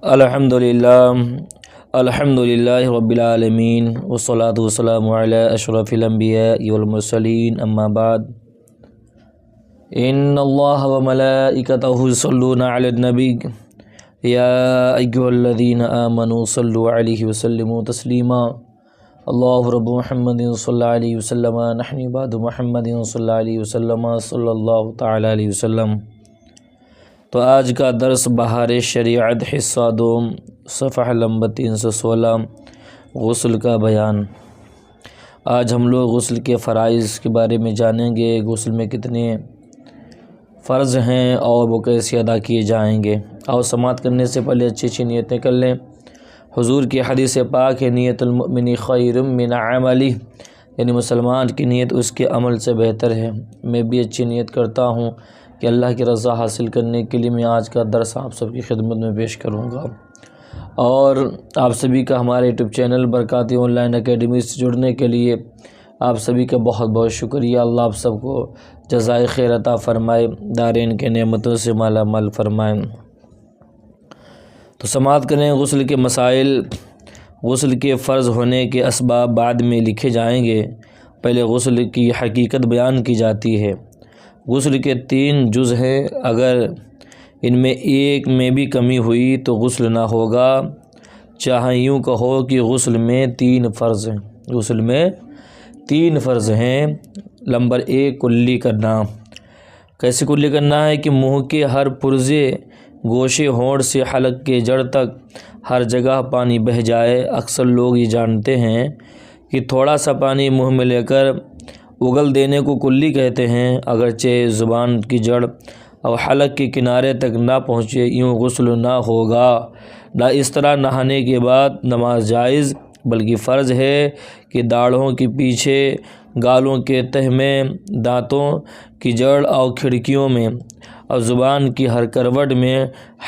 الحمدللہ رب العالمین والصلاة والسلام علی اشرف الانبیاء والمرسلین اما بعد ان اللہ وملائکتہ یصلون علی النبی یا ایھا الذین آمنوا صلوا علیہ وسلموا تسلیما اللہ رب محمد صلی اللہ علیہ وسلم نحن بعد محمد صلی اللہ علیہ وسلم صلی اللہ تعالی علیہ وسلم۔ تو آج کا درس بہار شریعت حصہ دوم صفحہ نمبر 316 غسل کا بیان۔ آج ہم لوگ غسل کے فرائض کے بارے میں جانیں گے، غسل میں کتنے فرض ہیں اور وہ کیسے ادا کیے جائیں گے۔ اور سماعت کرنے سے پہلے اچھی اچھی نیتیں کر لیں۔ حضور کی حدیث پاک ہے نیت المؤمن خیر من عملہ، یعنی مسلمان کی نیت اس کے عمل سے بہتر ہے۔ میں بھی اچھی نیت کرتا ہوں کہ اللہ کی رضا حاصل کرنے کے لیے میں آج کا درس آپ سب کی خدمت میں پیش کروں گا، اور آپ سبھی کا ہمارے YouTube channel Barkati online academy سے جڑنے کے لیے آپ سبھی کا بہت بہت شکریہ۔ اللہ آپ سب کو جزائے خیر عطا فرمائے، دارین کے نعمتوں سے مالا مال فرمائے۔ تو سماعت کریں غسل کے مسائل۔ غسل کے فرض ہونے کے اسباب بعد میں لکھے جائیں گے، پہلے غسل کی حقیقت بیان کی جاتی ہے۔ غسل کے 3 جز ہیں، اگر ان میں ایک میں بھی کمی ہوئی تو غسل نہ ہوگا۔ چاہے یوں کہو کہ غسل میں 3 فرض ہیں۔ غسل میں 3 فرض ہیں۔ نمبر 1 کلی کرنا۔ کیسے کلی کرنا ہے کہ منہ کے ہر پرزے، گوشے، ہونٹ سے حلق کے جڑ تک ہر جگہ پانی بہہ جائے۔ اکثر لوگ یہ جانتے ہیں کہ تھوڑا سا پانی منہ میں لے کر اگل دینے کو کلی کہتے ہیں، اگرچہ زبان کی جڑ اور حلق کے کنارے تک نہ پہنچے یوں غسل نہ ہوگا۔ نہ اس طرح نہانے کے بعد نماز جائز، بلکہ فرض ہے کہ داڑھوں کے پیچھے، گالوں کے تہ میں، دانتوں کی جڑ اور کھڑکیوں میں اور زبان کی ہر کروٹ میں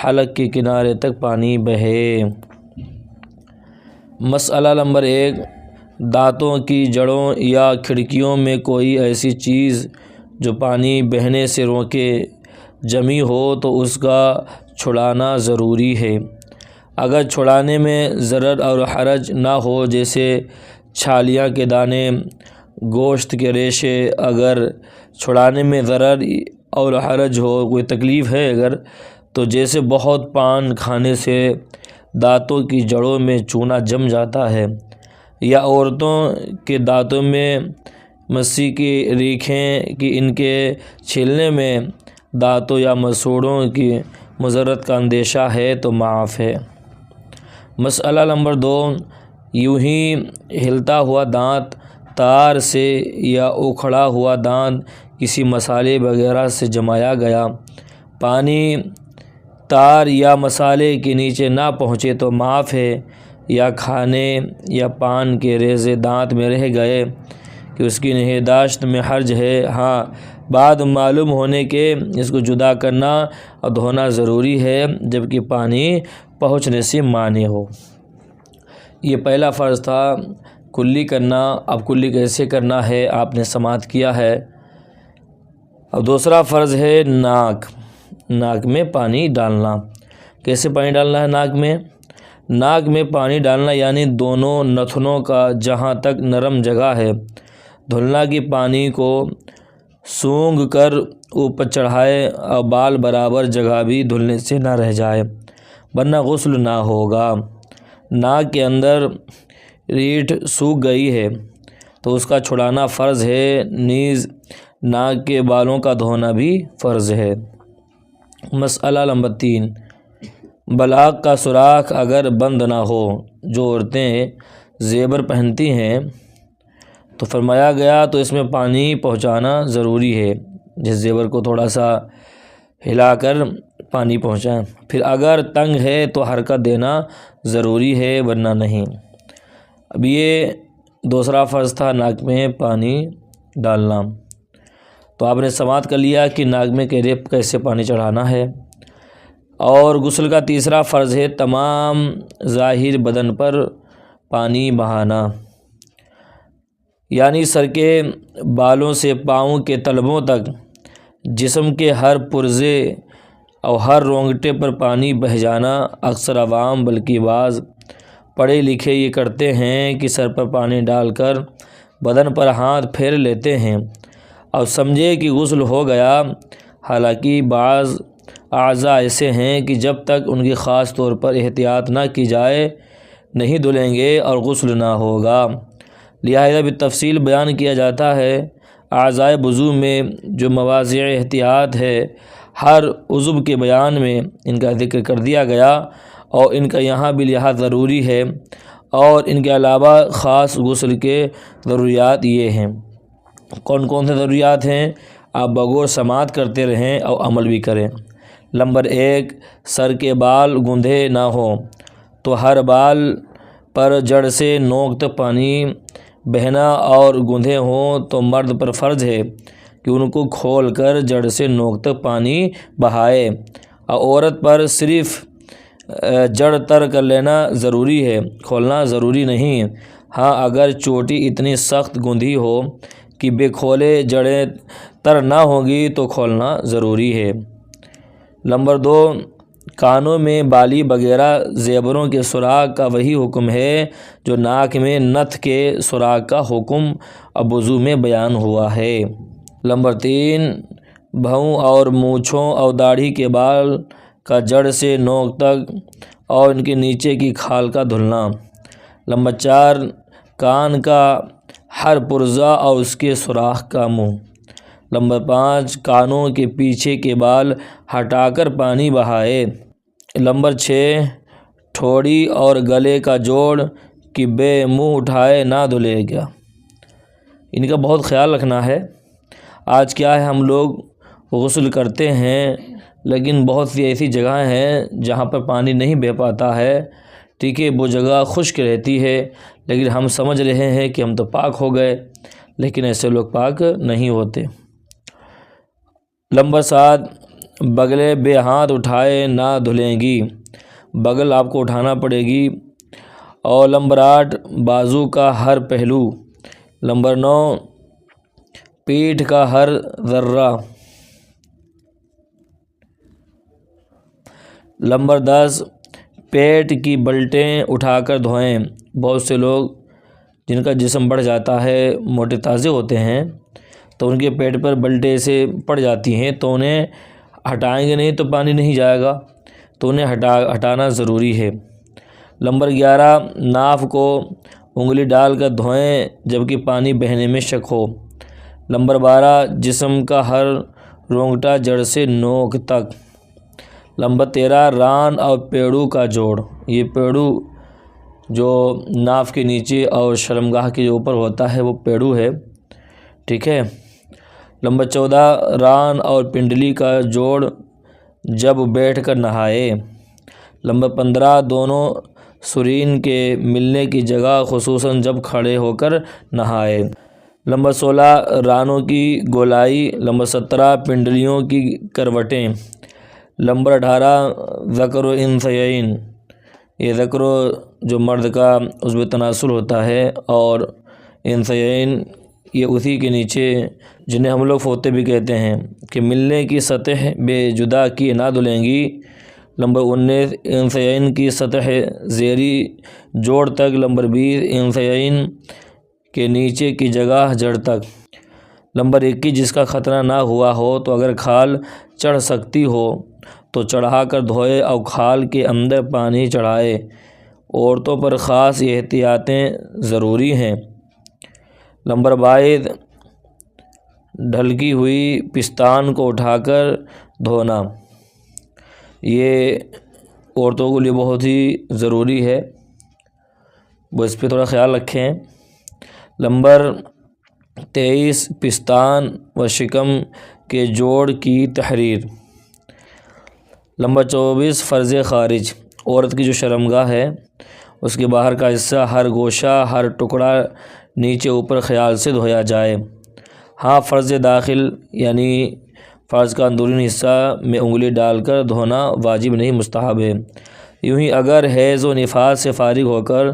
حلق کے کنارے تک پانی بہے۔ مسئلہ نمبر 1، دانتوں کی جڑوں یا کھڑکیوں میں کوئی ایسی چیز جو پانی بہنے سے روکے جمی ہو تو اس کا چھڑانا ضروری ہے۔ اگر چھڑانے میں ضرر اور حرج نہ ہو، جیسے چھالیاں کے دانے، گوشت کے ریشے، اگر چھڑانے میں ضرر اور حرج ہو، کوئی تکلیف ہے اگر، تو جیسے بہت پان کھانے سے دانتوں کی جڑوں میں چونا جم جاتا ہے، یا عورتوں کے دانتوں میں مسی کی ریکھیں کہ ان کے چھیلنے میں دانتوں یا مسوڑوں کی مضرت کا اندیشہ ہے تو معاف ہے۔ مسئلہ نمبر 2، یوں ہی ہلتا ہوا دانت تار سے یا اکھڑا ہوا دانت کسی مسالے وغیرہ سے جمایا گیا، پانی تار یا مسالے کے نیچے نہ پہنچے تو معاف ہے، یا کھانے یا پان کے ریزے دانت میں رہ گئے کہ اس کی نگہداشت میں حرج ہے۔ ہاں، بعد معلوم ہونے کے اس کو جدا کرنا اور دھونا ضروری ہے، جبکہ پانی پہنچنے سے مانع ہو۔ یہ پہلا فرض تھا کلی کرنا۔ اب کلی کیسے کرنا ہے آپ نے سماعت کیا ہے۔ اب دوسرا فرض ہے ناک میں پانی ڈالنا۔ کیسے پانی ڈالنا ہے ناک میں؟ ناک میں پانی ڈالنا یعنی دونوں نتنوں کا جہاں تک نرم جگہ ہے دھلنا کی پانی کو سونگھ کر اوپر چڑھائے، اور بال برابر جگہ بھی دھلنے سے نہ رہ جائے، ورنہ غسل نہ ہوگا۔ ناک کے اندر ریٹھ سوکھ گئی ہے تو اس کا چھڑانا فرض ہے، نیز ناک کے بالوں کا دھونا بھی فرض ہے۔ مسئلہ نمبر 3، بلاک کا سوراخ اگر بند نہ ہو۔ جو عورتیں زیور پہنتی ہیں تو فرمایا گیا تو اس میں پانی پہنچانا ضروری ہے، جس زیور کو تھوڑا سا ہلا کر پانی پہنچائیں۔ پھر اگر تنگ ہے تو حرکت دینا ضروری ہے، ورنہ نہیں۔ اب یہ دوسرا فرض تھا ناک میں پانی ڈالنا۔ تو آپ نے سماعت کر لیا کہ ناک میں کیسے پانی چڑھانا ہے۔ اور غسل کا تیسرا فرض ہے تمام ظاہر بدن پر پانی بہانا، یعنی سر کے بالوں سے پاؤں کے تلووں تک جسم کے ہر پرزے اور ہر رونگٹے پر پانی بہہ جانا اکثر عوام بلکہ بعض پڑھے لکھے یہ کرتے ہیں کہ سر پر پانی ڈال کر بدن پر ہاتھ پھیر لیتے ہیں اور سمجھے کہ غسل ہو گیا، حالانکہ بعض اعضاء ایسے ہیں کہ جب تک ان کی خاص طور پر احتیاط نہ کی جائے نہیں دھلیں گے اور غسل نہ ہوگا۔ لہذا بالتفصیل بیان کیا جاتا ہے۔ اعضائے وضو میں جو مواضع احتیاط ہے، ہر عضو کے بیان میں ان کا ذکر کر دیا گیا اور ان کا یہاں بھی لحاظ ضروری ہے، اور ان کے علاوہ خاص غسل کے ضروریات یہ ہیں۔ کون کون سے ضروریات ہیں؟ آپ بغور سماعت کرتے رہیں اور عمل بھی کریں۔ نمبر 1، سر کے بال گوندھے نہ ہوں، تو ہر بال پر جڑ سے نوک تک پانی بہنا اور گوندھے ہوں تو مرد پر فرض ہے کہ ان کو کھول کر جڑ سے نوک تک پانی بہائے، اور عورت پر صرف جڑ تر کر لینا ضروری ہے، کھولنا ضروری نہیں۔ ہاں، اگر چوٹی اتنی سخت گوندھی ہو کہ بے کھولے جڑیں تر نہ ہوں گی تو کھولنا ضروری ہے۔ نمبر 2، کانوں میں بالی وغیرہ زیوروں کے سراغ کا وہی حکم ہے جو ناک میں نتھ کے سراغ کا حکم اب وضو میں بیان ہوا ہے۔ نمبر 3، بھووں اور مونچھوں اور داڑھی کے بال کا جڑ سے نوک تک اور ان کے نیچے کی کھال کا دھلنا۔ نمبر 4، کان کا ہر پرزہ اور اس کے سوراخ کا منہ۔ نمبر 5، کانوں کے پیچھے کے بال ہٹا کر پانی بہائے۔ نمبر 6، ٹھوڑی اور گلے کا جوڑ کہ بے منہ اٹھائے نہ دھلے گا۔ ان کا بہت خیال رکھنا ہے۔ آج کیا ہے، ہم لوگ غسل کرتے ہیں لیکن بہت سی ایسی جگہیں ہیں جہاں پر پانی نہیں بہہ پاتا ہے، ٹھیک ہے، وہ جگہ خشک رہتی ہے، لیکن ہم سمجھ رہے ہیں کہ ہم تو پاک ہو گئے، لیکن ایسے لوگ پاک نہیں ہوتے۔ نمبر 7، بغلیں بے ہاتھ اٹھائے نہ دھلیں گی، بغل آپ کو اٹھانا پڑے گی۔ اور نمبر 8، بازو کا ہر پہلو۔ نمبر 9، پیٹھ کا ہر ذرہ۔ نمبر 10، پیٹ کی بلٹیں اٹھا کر دھوئیں۔ بہت سے لوگ جن کا جسم بڑھ جاتا ہے، موٹے تازے ہوتے ہیں، تو ان کے پیٹ پر بلٹیں سے پڑ جاتی ہیں، تو انہیں ہٹائیں گے نہیں تو پانی نہیں جائے گا، تو انہیں ہٹانا ضروری ہے۔ نمبر 11، ناف کو انگلی ڈال کر دھوئیں جبکہ پانی بہنے میں شک ہو۔ نمبر 12، جسم کا ہر رونگٹا جڑ سے نوک تک۔ نمبر 13، ران اور پیڑو کا جوڑ۔ یہ پیڑو جو ناف کے نیچے اور شرمگاہ کے اوپر ہوتا ہے وہ پیڑو ہے، ٹھیک ہے۔ نمبر 14، ران اور پنڈلی کا جوڑ جب بیٹھ کر نہائے۔ نمبر 15، دونوں سرین کے ملنے کی جگہ خصوصاً جب کھڑے ہو کر نہائے۔ نمبر 16، رانوں کی گولائی۔ نمبر 17، پنڈلیوں کی کروٹیں۔ نمبر 18، ذکر و انثیین۔ یہ ذکر جو مرد کا عضو تناسل ہوتا ہے، اور انثیین یہ اسی کے نیچے جنہیں ہم لوگ فوطے بھی کہتے ہیں، کہ ملنے کی سطح بے جدا کیے نہ دھلیں گی۔ نمبر 19، انثیین کی سطح زیری جوڑ تک۔ نمبر 20، انثیین کے نیچے کی جگہ جڑ تک۔ نمبر 21، جس کا خطرہ نہ ہوا ہو تو اگر کھال چڑھ سکتی ہو تو چڑھا کر دھوئے اور کھال کے اندر پانی چڑھائے۔ عورتوں پر خاص احتیاطیں ضروری ہیں۔ نمبر 22، ڈھلکی ہوئی پستان کو اٹھا کر دھونا۔ یہ عورتوں کے لیے بہت ہی ضروری ہے، وہ اس پہ تھوڑا خیال رکھیں۔ نمبر 23، پستان و شکم کے جوڑ کی تحریر۔ نمبر 24، فرض خارج۔ عورت کی جو شرمگاہ ہے اس کے باہر کا حصہ، ہر گوشہ، ہر ٹکڑا نیچے اوپر خیال سے دھویا جائے۔ ہاں، فرض داخل یعنی فرض کا اندرونی حصہ میں انگلی ڈال کر دھونا واجب نہیں، مستحب ہے۔ یوں ہی اگر حیض و نفاس سے فارغ ہو کر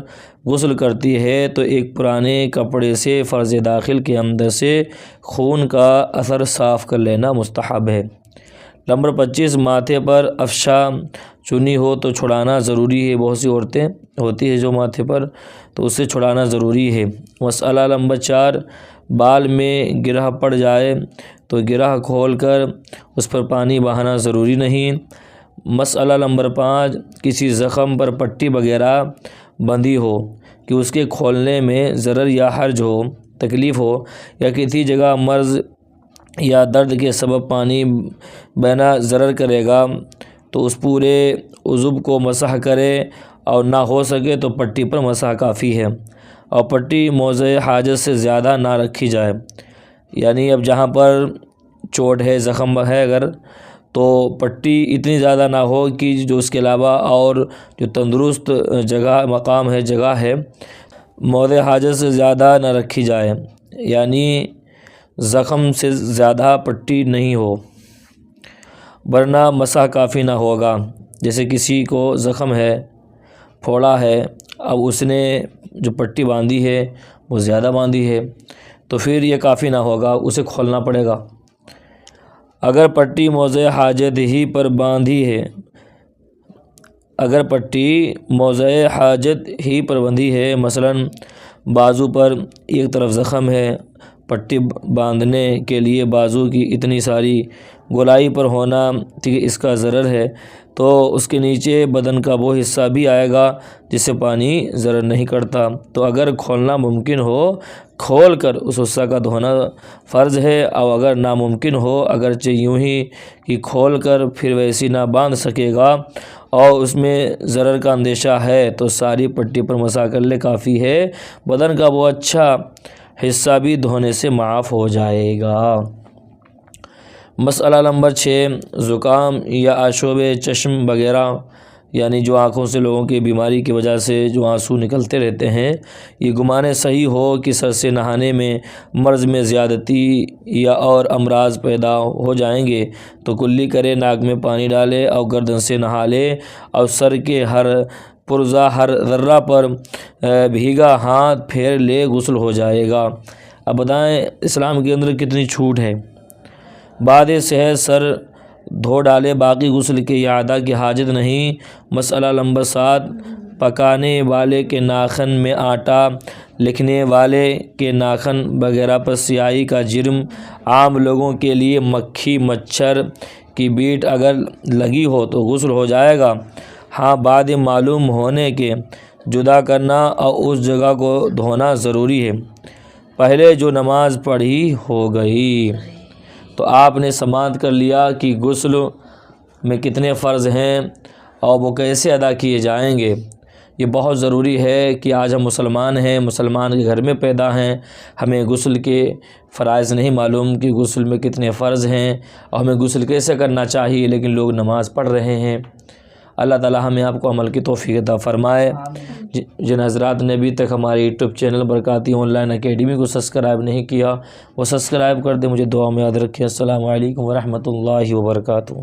غسل کرتی ہے تو ایک پرانے کپڑے سے فرض داخل کے اندر سے خون کا اثر صاف کر لینا مستحب ہے۔ نمبر 25 ماتھے پر افشا چنی ہو تو چھڑانا ضروری ہے۔ بہت سی عورتیں ہوتی ہے جو ماتھے پر، تو اسے چھڑانا ضروری ہے۔ مسئلہ نمبر 4 بال میں گرہ پڑ جائے تو گرہ کھول کر اس پر پانی بہانا ضروری نہیں۔ مسئلہ نمبر 5 کسی زخم پر پٹی وغیرہ بندھی ہو کہ اس کے کھولنے میں ضرر یا حرج ہو، تکلیف ہو، یا کسی جگہ مرض یا درد کے سبب پانی بہنا ضرر کرے گا تو اس پورے عضو کو مسح کرے، اور نہ ہو سکے تو پٹی پر مسح کافی ہے۔ اور پٹی موضع حاجت سے زیادہ نہ رکھی جائے، یعنی اب جہاں پر چوٹ ہے، زخم ہے اگر، تو پٹی اتنی زیادہ نہ ہو کہ جو اس کے علاوہ اور جو تندرست جگہ مقام ہے، جگہ ہے، موضع حاجت سے زیادہ نہ رکھی جائے، یعنی زخم سے زیادہ پٹی نہیں ہو، ورنہ مسح کافی نہ ہوگا۔ جیسے کسی کو زخم ہے، پھوڑا ہے، اب اس نے جو پٹی باندھی ہے وہ زیادہ باندھی ہے، تو پھر یہ کافی نہ ہوگا، اسے کھولنا پڑے گا۔ اگر پٹی موضع حاجت ہی پر باندھی ہے، اگر پٹی موضع حاجت ہی پر بندھی ہے، مثلاً بازو پر ایک طرف زخم ہے، پٹی باندھنے کے لیے بازو کی اتنی ساری گولائی پر ہونا کہ اس کا ضرر ہے، تو اس کے نیچے بدن کا وہ حصہ بھی آئے گا جس سے پانی ضرر نہیں کرتا، تو اگر کھولنا ممکن ہو کھول کر اس حصہ کا دھونا فرض ہے، اور اگر ناممکن ہو اگرچہ یوں ہی کہ کھول کر پھر ویسی نہ باندھ سکے گا اور اس میں ضرر کا اندیشہ ہے تو ساری پٹی پر مسح کر لے، کافی ہے، بدن کا وہ اچھا حصہ بھی دھونے سے معاف ہو جائے گا۔ مسئلہ نمبر 6 زکام یا آشوب چشم وغیرہ، یعنی جو آنکھوں سے لوگوں کی بیماری کی وجہ سے جو آنسو نکلتے رہتے ہیں، یہ گمان صحیح ہو کہ سر سے نہانے میں مرض میں زیادتی یا اور امراض پیدا ہو جائیں گے تو کلی کرے، ناک میں پانی ڈالے اور گردن سے نہا لے، اور سر کے ہر پرزہ ہر ذرہ پر بھیگا ہاتھ پھیر لے، غسل ہو جائے گا۔ اب بتائیں اسلام کے اندر کتنی چھوٹ ہے۔ بعد صحت سر دھو ڈالے، باقی غسل کے اعادہ کی حاجت نہیں۔ مسئلہ نمبر 7 پکانے والے کے ناخن میں آٹا، لکھنے والے کے ناخن وغیرہ پر سیاہی کا جرم عام لوگوں کے لیے مکھی مچھر کی بیٹ اگر لگی ہو تو غسل ہو جائے گا، ہاں بعد معلوم ہونے کے جدا کرنا اور اس جگہ کو دھونا ضروری ہے۔ پہلے جو نماز پڑھی ہو گئی تو آپ نے سماعت کر لیا کہ غسل میں کتنے فرض ہیں اور وہ کیسے ادا کیے جائیں گے۔ یہ بہت ضروری ہے کہ آج ہم مسلمان ہیں، مسلمان کے گھر میں پیدا ہیں، ہمیں غسل کے فرائض نہیں معلوم کہ غسل میں کتنے فرض ہیں اور ہمیں غسل کیسے کرنا چاہیے، لیکن لوگ نماز پڑھ رہے ہیں۔ اللہ تعالی ہمیں آپ کو عمل کی توفیق عطا فرمائے۔ جن حضرات نے ابھی تک ہمارے YouTube channel Barkati online academy کو سبسکرائب نہیں کیا وہ سبسکرائب کر دیں، مجھے دعا میں یاد رکھیں۔ السلام علیکم ورحمۃ اللہ وبرکاتہ۔